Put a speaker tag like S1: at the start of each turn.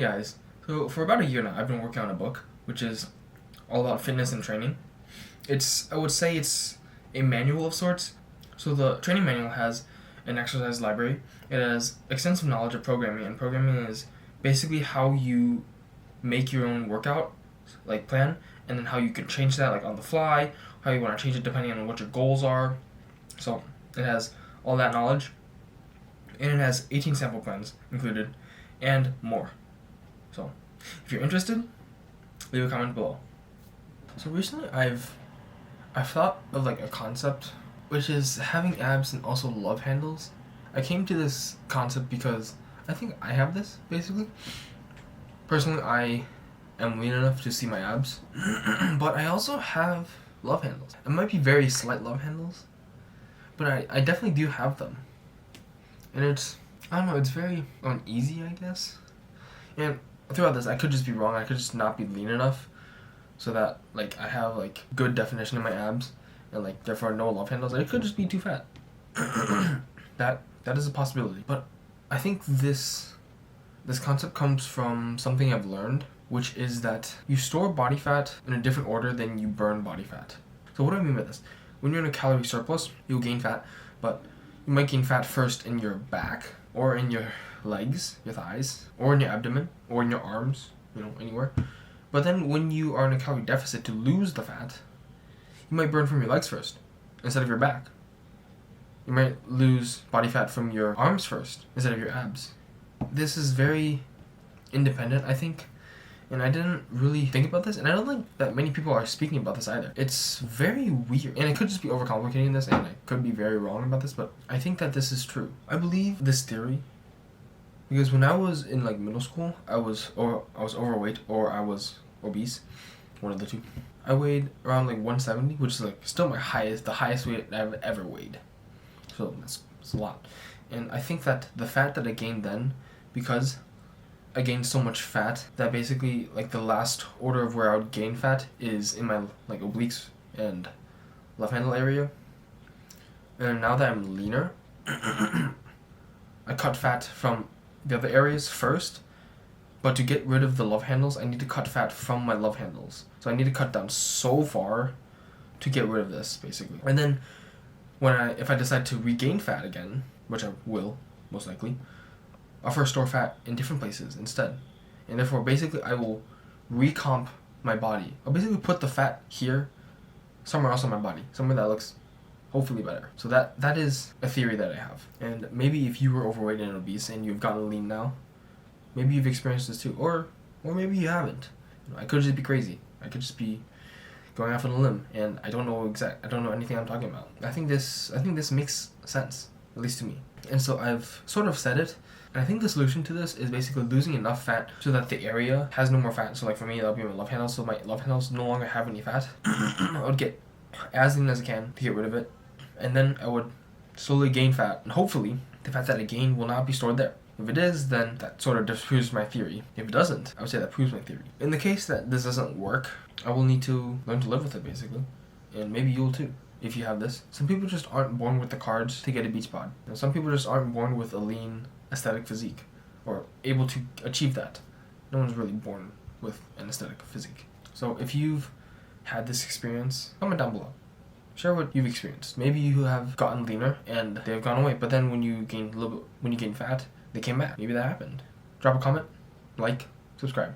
S1: guys, so for about a year now I've been working on a book which is all about fitness and training. I would say it's a manual of sorts. So the training manual has an exercise library. It has extensive knowledge of programming, and programming is basically how you make your own workout like plan, and then how you can change that like on the fly, how you want to change it depending on what your goals are. So it has all that knowledge, and it has 18 sample plans included and more. So if you're interested, leave a comment below. So recently I've thought of like a concept which is having abs and also love handles. I came to this concept because I think I have this basically. Personally, I am lean enough to see my abs, but I also have love handles. It might be very slight love handles, but I definitely do have them. And it's very uneasy, I guess. And throughout this, I could just be wrong. I could just not be lean enough so that like I have like good definition in my abs and like therefore no love handles. I could just be too fat. That is a possibility. But I think this concept comes from something I've learned, which is that you store body fat in a different order than you burn body fat. So what do I mean by this? When you're in a calorie surplus, you'll gain fat, but you might gain fat first in your back, or in your legs, your thighs, or in your abdomen, or in your arms, anywhere. But then when you are in a calorie deficit to lose the fat, you might burn from your legs first, instead of your back. You might lose body fat from your arms first, instead of your abs. This is very independent, I think, and I didn't really think about this, and I don't think that many people are speaking about this either. It's very weird, and I could just be overcomplicating this, and I could be very wrong about this, but I think that this is true. I believe this theory because when I was in like middle school, I was overweight or I was obese, one of the two. I weighed around like 170, which is like still the highest weight I've ever weighed. So that's a lot. And I think that the fat that I gained then, because I gained so much fat that basically like the last order of where I would gain fat is in my like obliques and love handle area. And now that I'm leaner, I cut fat from the other areas first, but to get rid of the love handles, I need to cut fat from my love handles. So I need to cut down so far to get rid of this, basically. And then if I decide to regain fat again, which I will, most likely, I'll first store fat in different places instead. And therefore, basically, I will recomp my body. I'll basically put the fat here, somewhere else on my body, somewhere that looks hopefully better. So that is a theory that I have. And maybe if you were overweight and obese and you've gotten lean now, maybe you've experienced this too. Or maybe you haven't. I could just be crazy. I could just be going off on a limb, and I don't know anything I'm talking about. I think this makes sense, at least to me. And so I've sort of said it, and I think the solution to this is basically losing enough fat so that the area has no more fat. So like for me, that'll be my love handles, so my love handles no longer have any fat. I would get as lean as I can to get rid of it, and then I would slowly gain fat, and hopefully the fat that I gain will not be stored there. If it is, then that sort of disproves my theory. If it doesn't, I would say that proves my theory. In the case that this doesn't work, I will need to learn to live with it, basically. And maybe you'll too, if you have this. Some people just aren't born with the cards to get a beach bod. And some people just aren't born with a lean, aesthetic physique, or able to achieve that. No one's really born with an aesthetic physique. So if you've had this experience, comment down below. Share what you've experienced. Maybe you have gotten leaner and they've gone away, but then when you gain fat, they came back. Maybe that happened. Drop a comment, like, subscribe.